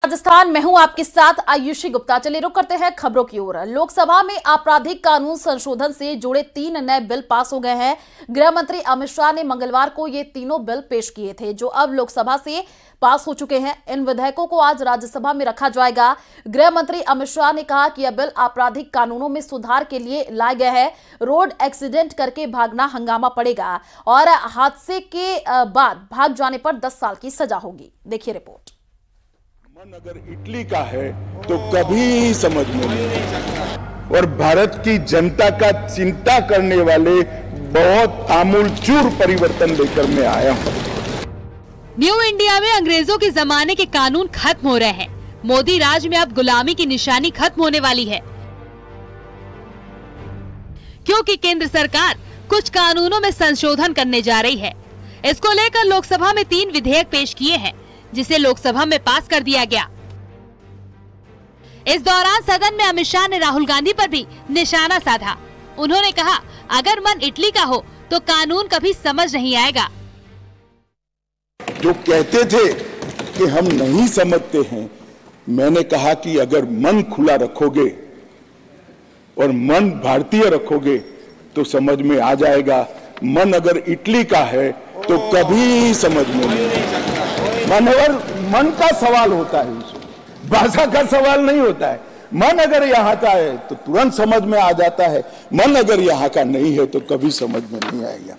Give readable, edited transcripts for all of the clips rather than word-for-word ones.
राजस्थान में हूं आपके साथ आयुषी गुप्ता। चलिए रुक करते हैं खबरों की ओर। लोकसभा में आपराधिक कानून संशोधन से जुड़े 3 नए बिल पास हो गए हैं। गृह मंत्री अमित शाह ने मंगलवार को ये तीनों बिल पेश किए थे, जो अब लोकसभा से पास हो चुके हैं। इन विधेयकों को आज राज्यसभा में रखा जाएगा। गृह मंत्री अमित शाह ने कहा कि यह बिल आपराधिक कानूनों में सुधार के लिए लाए गए हैं। रोड एक्सीडेंट करके भागना हंगामा पड़ेगा और हादसे के बाद भाग जाने पर 10 साल की सजा होगी। देखिए रिपोर्ट। मन अगर इटली का है तो कभी समझ में नहीं, और भारत की जनता का चिंता करने वाले बहुत आमूलचूल परिवर्तन लेकर मैं आया हूं। न्यू इंडिया में अंग्रेजों के जमाने के कानून खत्म हो रहे हैं। मोदी राज में अब गुलामी की निशानी खत्म होने वाली है, क्योंकि केंद्र सरकार कुछ कानूनों में संशोधन करने जा रही है। इसको लेकर लोकसभा में 3 विधेयक पेश किए हैं, जिसे लोकसभा में पास कर दिया गया। इस दौरान सदन में अमित शाह ने राहुल गांधी पर भी निशाना साधा। उन्होंने कहा, अगर मन इटली का हो तो कानून कभी समझ नहीं आएगा। जो कहते थे कि हम नहीं समझते हैं, मैंने कहा कि अगर मन खुला रखोगे और मन भारतीय रखोगे तो समझ में आ जाएगा। मन अगर इटली का है तो कभी समझ में नहीं। मन का सवाल होता है, भाषा का सवाल नहीं होता है। मन अगर यहाँ का है तो तुरंत समझ में आ जाता है, मन अगर यहाँ का नहीं है तो कभी समझ में नहीं आएगा।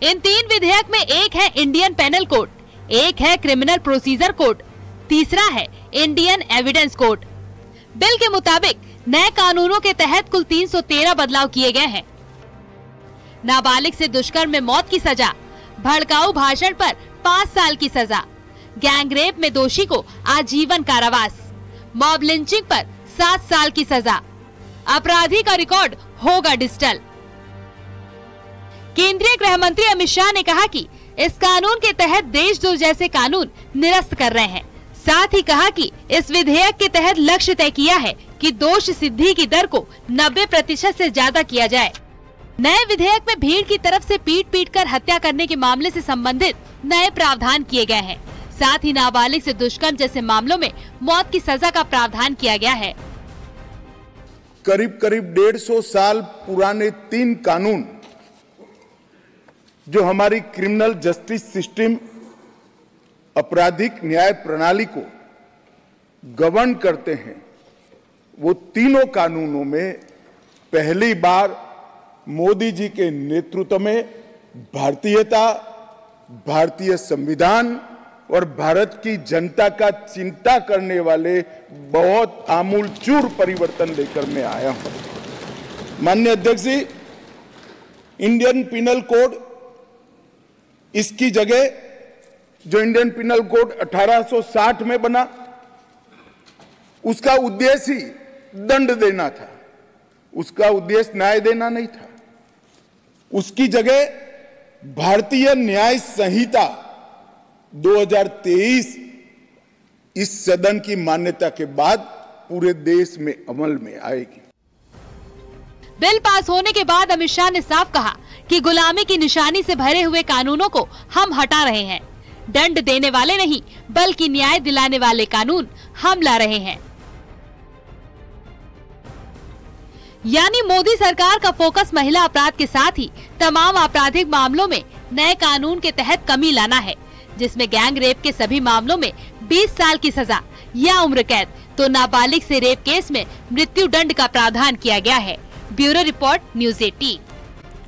इन 3 विधेयक में एक है इंडियन पेनल कोड, एक है क्रिमिनल प्रोसीजर कोड, तीसरा है इंडियन एविडेंस कोड। बिल के मुताबिक नए कानूनों के तहत कुल 313 बदलाव किए गए हैं। नाबालिग से दुष्कर्म में मौत की सजा, भड़काऊ भाषण पर 5 साल की सजा, गैंगरेप में दोषी को आजीवन कारावास, मॉब लिंचिंग पर 7 साल की सजा। अपराधी का रिकॉर्ड होगा डिजिटल। केंद्रीय गृह मंत्री अमित शाह ने कहा कि इस कानून के तहत देशद्रोह जैसे कानून निरस्त कर रहे हैं। साथ ही कहा कि इस विधेयक के तहत लक्ष्य तय किया है कि दोष सिद्धि की दर को 90% से ज्यादा किया जाए। नए विधेयक में भीड़ की तरफ से पीट कर हत्या करने के मामले से संबंधित नए प्रावधान किए गए हैं। साथ ही नाबालिग से दुष्कर्म जैसे मामलों में मौत की सजा का प्रावधान किया गया है। करीब 150 साल पुराने 3 कानून जो हमारी क्रिमिनल जस्टिस सिस्टम, आपराधिक न्याय प्रणाली को गवर्न करते हैं, वो तीनों कानूनों में पहली बार मोदी जी के नेतृत्व में भारतीयता, भारतीय संविधान और भारत की जनता का चिंता करने वाले बहुत आमूलचूल परिवर्तन लेकर मैं आया हूं। माननीय अध्यक्ष जी, इंडियन पिनल कोड, इसकी जगह जो इंडियन पिनल कोड 1860 में बना, उसका उद्देश्य ही दंड देना था, उसका उद्देश्य न्याय देना नहीं था। उसकी जगह भारतीय न्याय संहिता 2023 इस सदन की मान्यता के बाद पूरे देश में अमल में आएगी। बिल पास होने के बाद अमित शाह ने साफ कहा कि गुलामी की निशानी से भरे हुए कानूनों को हम हटा रहे हैं। दंड देने वाले नहीं, बल्कि न्याय दिलाने वाले कानून हम ला रहे हैं। यानी मोदी सरकार का फोकस महिला अपराध के साथ ही तमाम आपराधिक मामलों में नए कानून के तहत कमी लाना है, जिसमें गैंग रेप के सभी मामलों में 20 साल की सजा या उम्र कैद, तो नाबालिग से रेप केस में मृत्यु दंड का प्रावधान किया गया है। Bureau report, news 18।